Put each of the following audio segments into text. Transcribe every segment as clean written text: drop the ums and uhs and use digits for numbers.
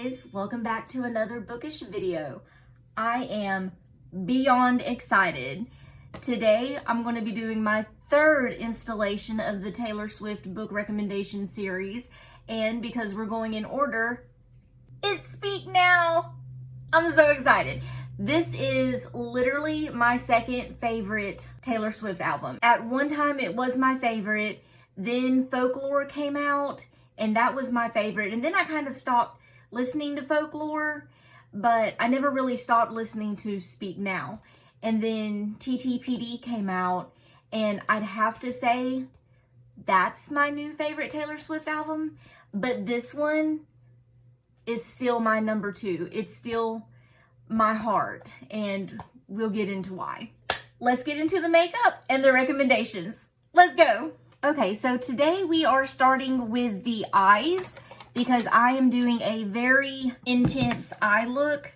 guys, welcome back to another bookish video. I am beyond excited. Today I'm going to be doing my third installation of the Taylor Swift book recommendation series, and because we're going in order, it's Speak Now. I'm so excited. This is literally my second favorite Taylor Swift album. At one time it was my favorite, then Folklore came out and that was my favorite, and then I kind of stopped listening to Folklore, but I never really stopped listening to Speak Now. And then TTPD came out, and I'd have to say that's my new favorite Taylor Swift album, but this one is still my number two. It's still my heart, and we'll get into why. Let's get into the makeup and the recommendations. Let's go. Okay, so today we are starting with the eyes because I am doing a very intense eye look.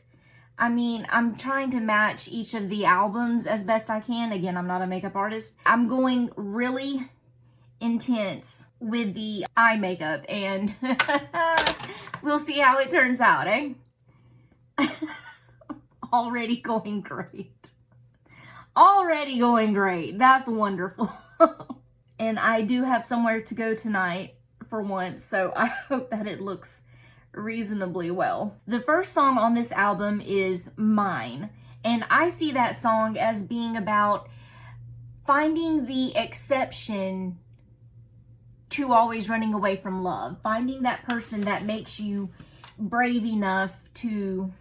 I mean, I'm trying to match each of the albums as best I can. Again, I'm not a makeup artist. I'm going really intense with the eye makeup, and we'll see how it turns out, eh? Already going great. Already going great. That's wonderful. And I do have somewhere to go tonight for once, so I hope that it looks reasonably well. The first song on this album is Mine, and I see that song as being about finding the exception to always running away from love, finding that person that makes you brave enough to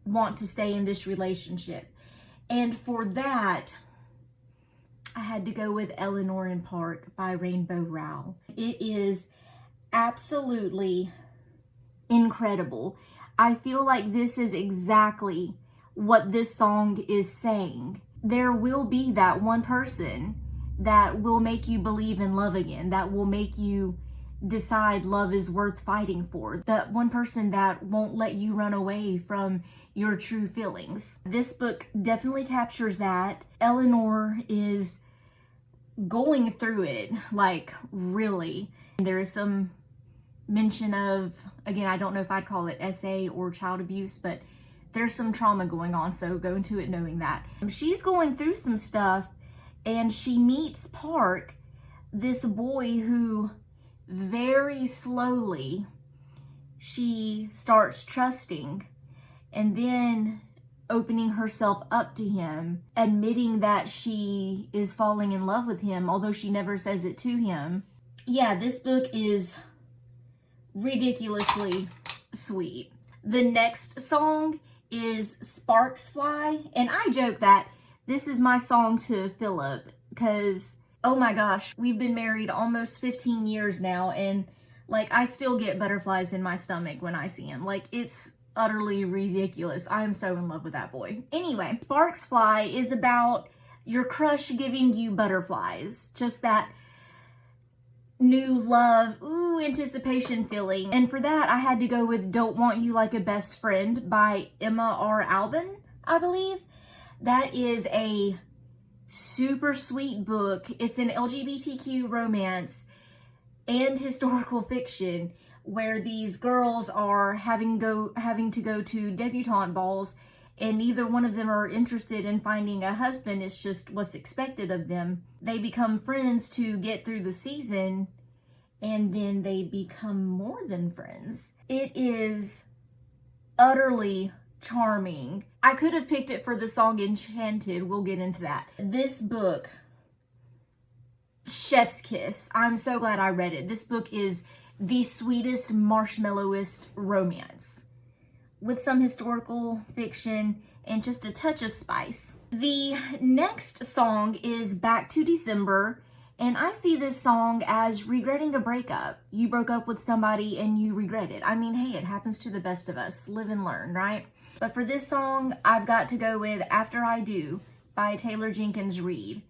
want to stay in this relationship. And for that, I had to go with Eleanor in Park by Rainbow Rowell. It is absolutely incredible. I feel like this is exactly what this song is saying. There will be that one person that will make you believe in love again, that will make you decide love is worth fighting for, that one person that won't let you run away from your true feelings. This book definitely captures that. Eleanor is going through it, like, really. There is some mention of, again, I don't know if I'd call it SA or child abuse, but there's some trauma going on, so go into it knowing that. She's going through some stuff, and she meets Park, this boy who very slowly she starts trusting, and then opening herself up to him, admitting that she is falling in love with him, although she never says it to him. Yeah, this book is ridiculously sweet. The next song is Sparks Fly, and I joke that this is my song to Philip because, oh my gosh, we've been married almost 15 years now, and like, I still get butterflies in my stomach when I see him. Like, it's utterly ridiculous. I am so in love with that boy. Anyway, Sparks Fly is about your crush giving you butterflies. Just that new love, ooh, anticipation feeling. And for that, I had to go with Don't Want You Like a Best Friend by Emma R. Albin, I believe. That is a super sweet book. It's an LGBTQ romance and historical fiction where these girls are having to go to debutante balls, and neither one of them are interested in finding a husband. It's just what's expected of them. They become friends to get through the season, and then they become more than friends. It is utterly charming. I could have picked it for the song Enchanted. We'll get into that. This book, chef's kiss. I'm so glad I read it. This book is the sweetest, marshmallowest romance with some historical fiction and just a touch of spice. The next song is Back to December, and I see this song as regretting a breakup. You broke up with somebody and you regret it. I mean, hey, it happens to the best of us. Live and learn, right? But for this song, I've got to go with After I Do by Taylor Jenkins Reid.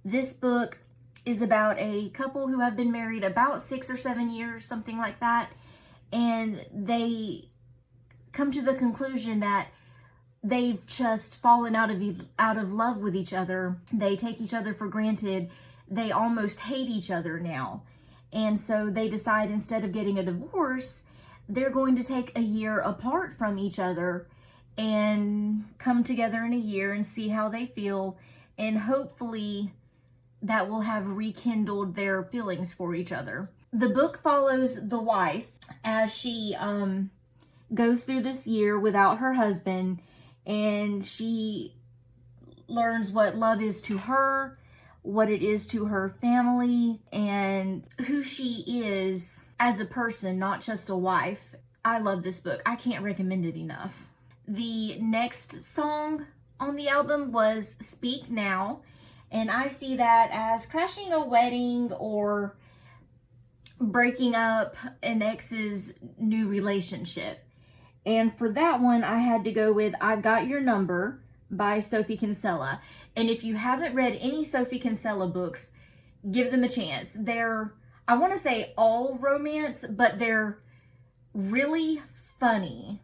This book is about a couple who have been married about 6 or 7 years, something like that, and they come to the conclusion that they've just fallen out of love with each other. They take each other for granted. They almost hate each other now. And so they decide, instead of getting a divorce, they're going to take a year apart from each other and come together in a year and see how they feel, and hopefully that will have rekindled their feelings for each other. The book follows the wife as she goes through this year without her husband, and she learns what love is to her, what it is to her family, and who she is as a person, not just a wife. I love this book. I can't recommend it enough. The next song on the album was Speak Now, and I see that as crashing a wedding or breaking up an ex's new relationship. And for that one, I had to go with I've Got Your Number by Sophie Kinsella. And if you haven't read any Sophie Kinsella books, give them a chance. They're, I want to say all romance, but they're really funny.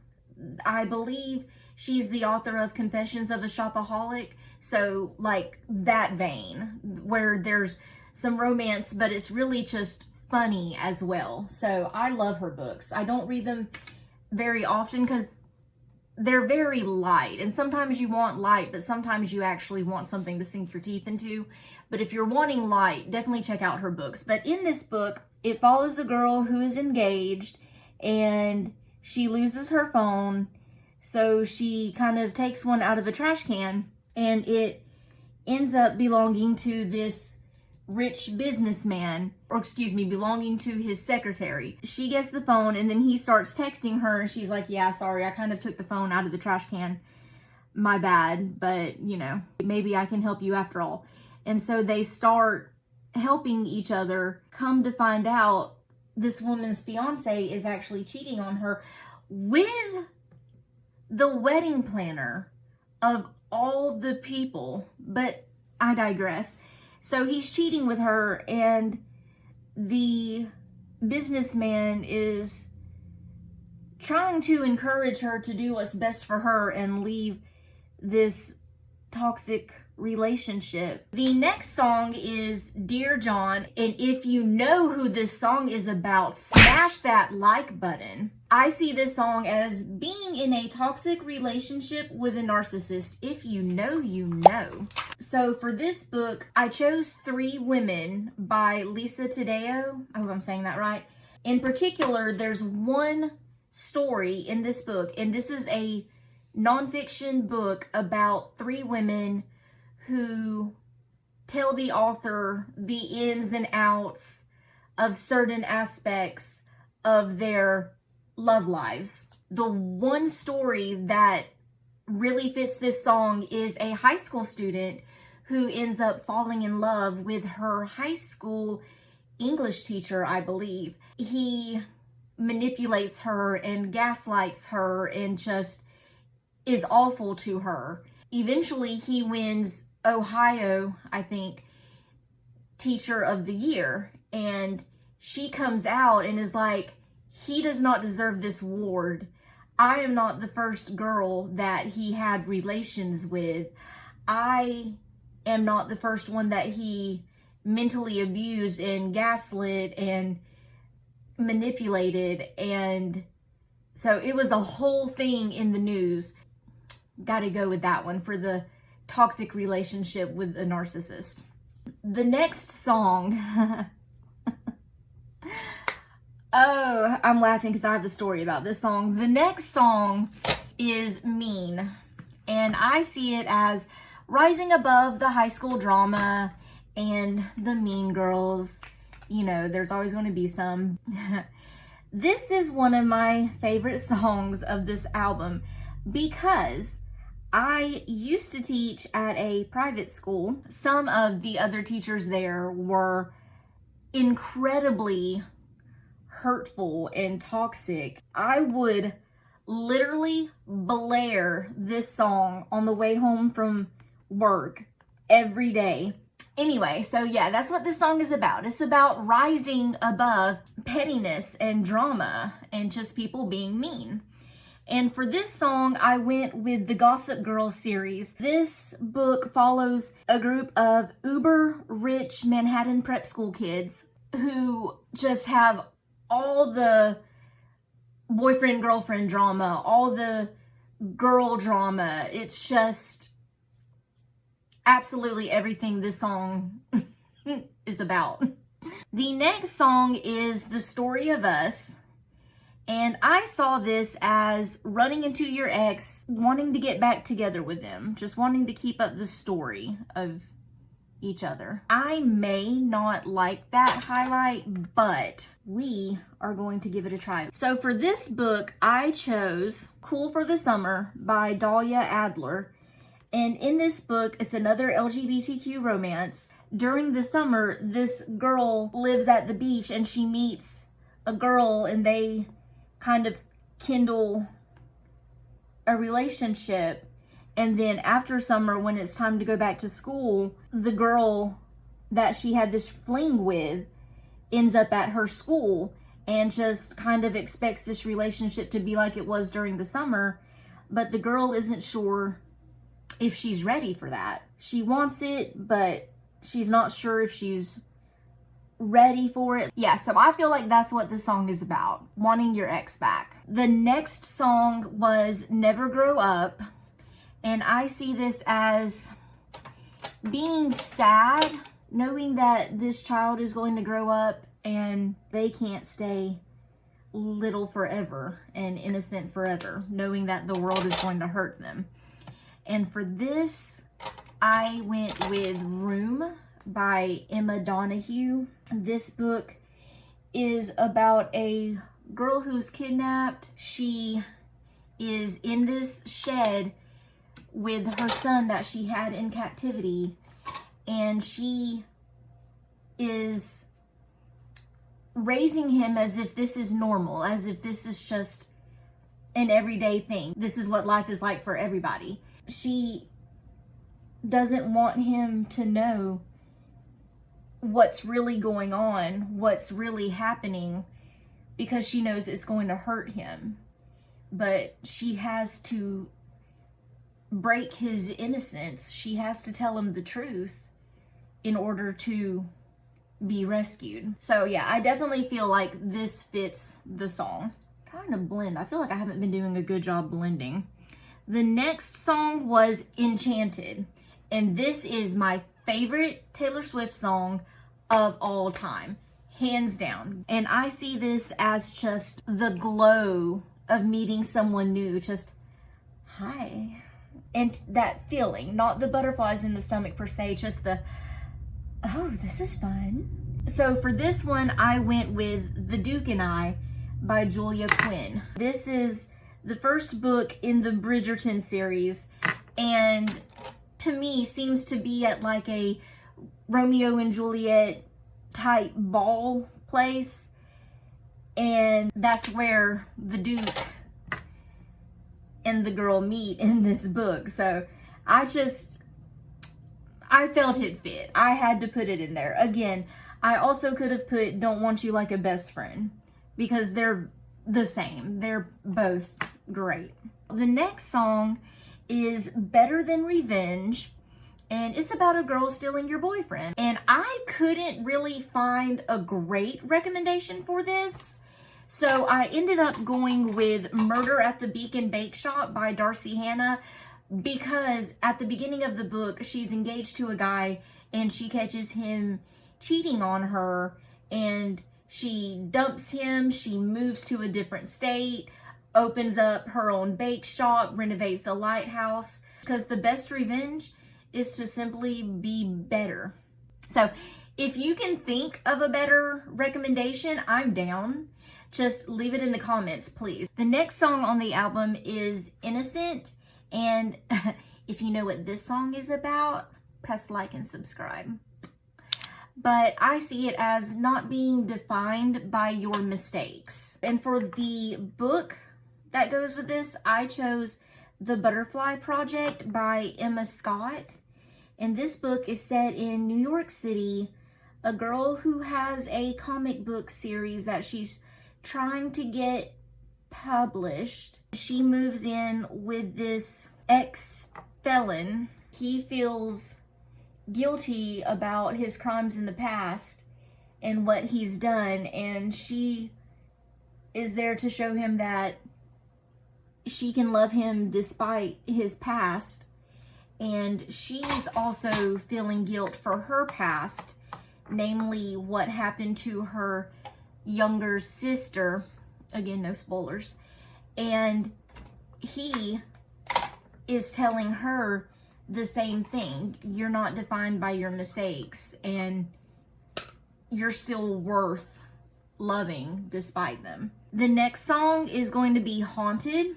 I believe she's the author of Confessions of a Shopaholic. So like that vein where there's some romance, but it's really just funny as well. So I love her books. I don't read them very often because they're very light, and sometimes you want light, but sometimes you actually want something to sink your teeth into. But if you're wanting light, definitely check out her books. But in this book, it follows a girl who is engaged and she loses her phone. So she kind of takes one out of a trash can, and it ends up belonging to this rich businessman, or excuse me, belonging to his secretary. She gets the phone, and then he starts texting her, and she's like, yeah, sorry, I kind of took the phone out of the trash can. My bad, but you know, maybe I can help you after all. And so they start helping each other. Come to find out, this woman's fiance is actually cheating on her with the wedding planner of all the people. But I digress. So he's cheating with her, and the businessman is trying to encourage her to do what's best for her and leave this toxic relationship. The next song is Dear John, and if you know who this song is about, smash that like button. I see this song as being in a toxic relationship with a narcissist. If you know, you know. So for this book, I chose Three Women by Lisa Taddeo. I hope I'm saying that right. In particular, there's one story in this book, and this is a nonfiction book about three women who tell the author the ins and outs of certain aspects of their love lives. The one story that really fits this song is a high school student who ends up falling in love with her high school English teacher, I believe. He manipulates her and gaslights her and just is awful to her. Eventually, he wins Ohio, I think, Teacher of the Year, and she comes out and is like, he does not deserve this award. I am not the first girl that he had relations with. I am not the first one that he mentally abused and gaslit and manipulated. And so it was a whole thing in the news. Gotta go with that one for the toxic relationship with a narcissist. The next song... Oh, I'm laughing because I have a story about this song. The next song is Mean, and I see it as rising above the high school drama and the mean girls. You know, there's always going to be some. This is one of my favorite songs of this album because I used to teach at a private school. Some of the other teachers there were incredibly hurtful and toxic. I would literally blare this song on the way home from work every day. Anyway, so yeah, that's what this song is about. It's about rising above pettiness and drama and just people being mean. And for this song, I went with the Gossip Girl series. This book follows a group of uber rich Manhattan prep school kids who just have all the boyfriend girlfriend drama, all the girl drama. It's just absolutely everything this song is about. The next song is The Story of Us. And I saw this as running into your ex, wanting to get back together with them, just wanting to keep up the story of each other. I may not like that highlight, but we are going to give it a try. So for this book, I chose Cool for the Summer by Dahlia Adler. And in this book, it's another LGBTQ romance. During the summer, this girl lives at the beach and she meets a girl and they kind of kindle a relationship. And then after summer, when it's time to go back to school, the girl that she had this fling with ends up at her school and just kind of expects this relationship to be like it was during the summer. But the girl isn't sure if she's ready for that. She wants it, but she's not sure if she's ready for it. Yeah, so I feel like that's what this song is about, wanting your ex back. The next song was Never Grow Up, and I see this as being sad, knowing that this child is going to grow up and they can't stay little forever and innocent forever, knowing that the world is going to hurt them. And for this, I went with Room by Emma Donoghue. This book is about a girl who's kidnapped. She is in this shed with her son that she had in captivity, and she is raising him as if this is normal, as if this is just an everyday thing. This is what life is like for everybody. She doesn't want him to know what's really going on, what's really happening, because she knows it's going to hurt him. But she has to break his innocence. She has to tell him the truth in order to be rescued. So yeah, I definitely feel like this fits the song. Trying to blend. I feel like I haven't been doing a good job blending. The next song was Enchanted, and this is my favorite Taylor Swift song of all time, hands down. And I see this as just the glow of meeting someone new, just hi. And that feeling, not the butterflies in the stomach per se, just the, oh, this is fun. So for this one, I went with The Duke and I by Julia Quinn. This is the first book in the Bridgerton series, and to me seems to be at like a Romeo and Juliet type ball place, and that's where the Duke and the girl meet in this book. So I felt it fit. I had to put it in there. Again, I also could have put Don't Want You Like a Best Friend, because they're the same. They're both great. The next song is Better Than Revenge, and it's about a girl stealing your boyfriend. And I couldn't really find a great recommendation for this, so I ended up going with Murder at the Beacon Bake Shop by Darcy Hannah, because at the beginning of the book, she's engaged to a guy and she catches him cheating on her, and she dumps him, she moves to a different state, opens up her own bake shop, renovates a lighthouse, because the best revenge is to simply be better. So if you can think of a better recommendation, I'm down. Just leave it in the comments, please. The next song on the album is Innocent, and if you know what this song is about, press like and subscribe. But I see it as not being defined by your mistakes. And for the book that goes with this, I chose The Butterfly Project by Emma Scott. And this book is set in New York City, a girl who has a comic book series that she's trying to get published. She moves in with this ex-felon. He feels guilty about his crimes in the past and what he's done, and she is there to show him that she can love him despite his past. And she's also feeling guilt for her past, namely what happened to her younger sister. Again, no spoilers. And he is telling her the same thing. You're not defined by your mistakes, and you're still worth loving despite them. The next song is going to be Haunted,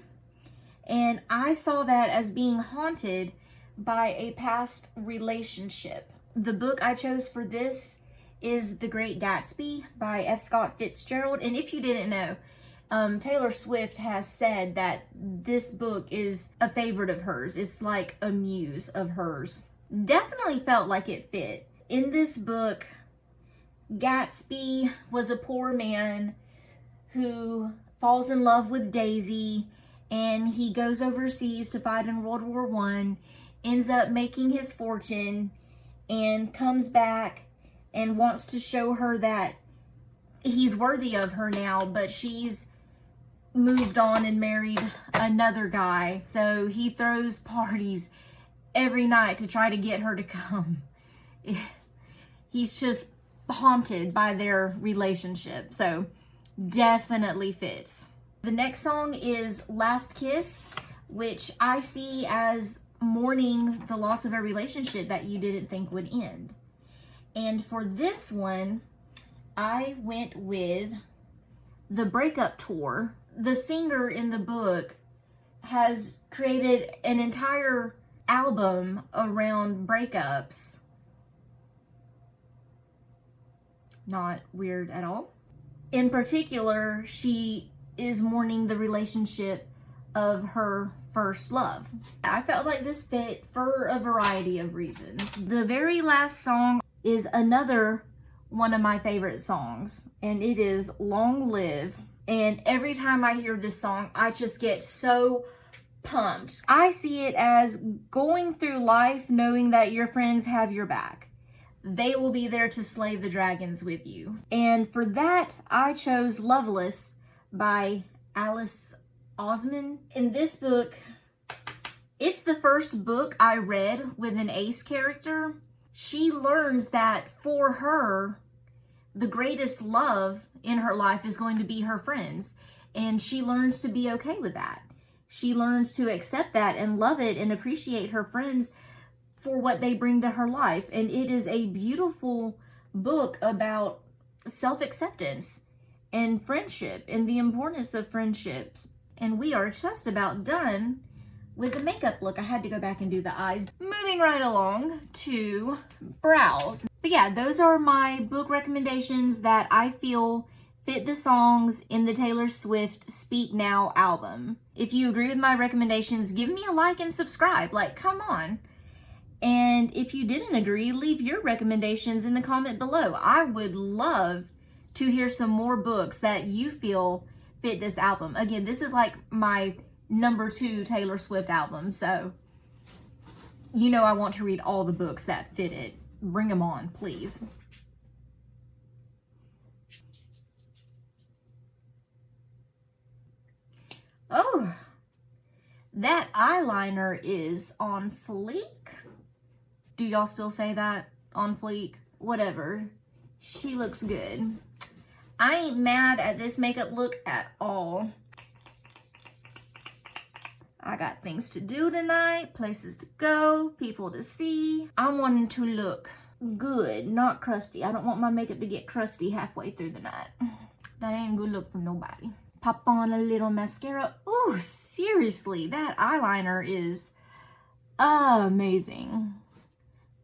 and I saw that as being haunted by a past relationship. The book I chose for this is The Great Gatsby by F. Scott Fitzgerald. And if you didn't know, Taylor Swift has said that this book is a favorite of hers. It's like a muse of hers. Definitely felt like it fit. In this book, Gatsby was a poor man who falls in love with Daisy, and he goes overseas to fight in World War I, ends up making his fortune, and comes back and wants to show her that he's worthy of her now, but she's moved on and married another guy. So he throws parties every night to try to get her to come. He's just haunted by their relationship. So definitely fits. The next song is Last Kiss, which I see as mourning the loss of a relationship that you didn't think would end. And for this one, I went with the Breakup Tour. The singer in the book has created an entire album around breakups. Not weird at all. In particular, she is mourning the relationship of her first love. I felt like this fit for a variety of reasons. The very last song is another one of my favorite songs, and it is Long Live. And every time I hear this song, I just get so pumped. I see it as going through life knowing that your friends have your back. They will be there to slay the dragons with you. And for that, I chose Loveless by Alice Osman. In this book, it's the first book I read with an ace character. She learns that for her, the greatest love in her life is going to be her friends. And she learns to be okay with that. She learns to accept that and love it and appreciate her friends for what they bring to her life. And it is a beautiful book about self-acceptance and friendship and the importance of friendship. And we are just about done with the makeup look. I had to go back and do the eyes. Moving right along to brows. But yeah, those are my book recommendations that I feel fit the songs in the Taylor Swift Speak Now album. If you agree with my recommendations, give me a like and subscribe. Like, come on. And if you didn't agree, leave your recommendations in the comment below. I would love to hear some more books that you feel fit this album. Again, this is like my #2 Taylor Swift album, so you know I want to read all the books that fit it. Bring them on, please. Oh, that eyeliner is on fleek. Do y'all still say that? On fleek? Whatever. She looks good. I ain't mad at this makeup look at all. I got things to do tonight, places to go, people to see. I'm wanting to look good, not crusty. I don't want my makeup to get crusty halfway through the night. That ain't a good look for nobody. Pop on a little mascara. Ooh, seriously, that eyeliner is amazing.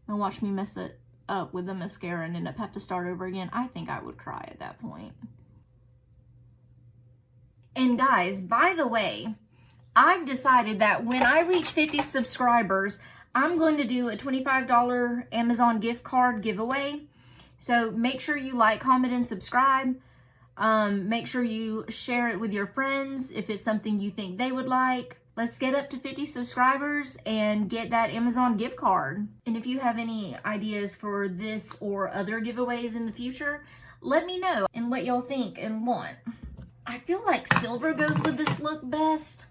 And watch me mess it up with the mascara and end up have to start over again. I think I would cry at that point. And guys, by the way, I've decided that when I reach 50 subscribers, I'm going to do a $25 Amazon gift card giveaway. So make sure you like, comment, and subscribe. Make sure you share it with your friends if it's something you think they would like. Let's get up to 50 subscribers and get that Amazon gift card. And if you have any ideas for this or other giveaways in the future, let me know and what y'all think and want. I feel like silver goes with this look best.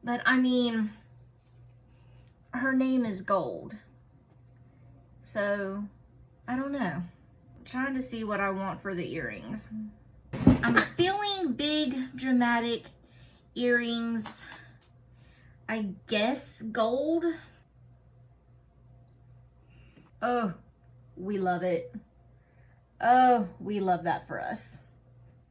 But I mean, her name is gold. So, I don't know. I'm trying to see what I want for the earrings. I'm feeling big, dramatic earrings. I guess gold. Oh, we love it. Oh, we love that for us.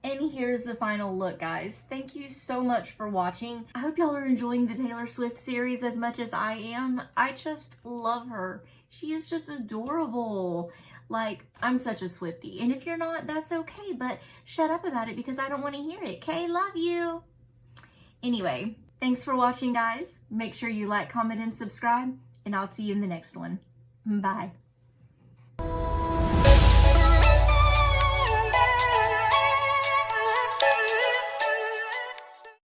And here's the final look, guys. Thank you so much for watching. I hope y'all are enjoying the Taylor Swift series as much as I am. I just love her. She is just adorable. Like, I'm such a Swiftie. And if you're not, that's okay, but shut up about it because I don't want to hear it, okay? Love you. Anyway, thanks for watching, guys. Make sure you like, comment, and subscribe, and I'll see you in the next one. Bye.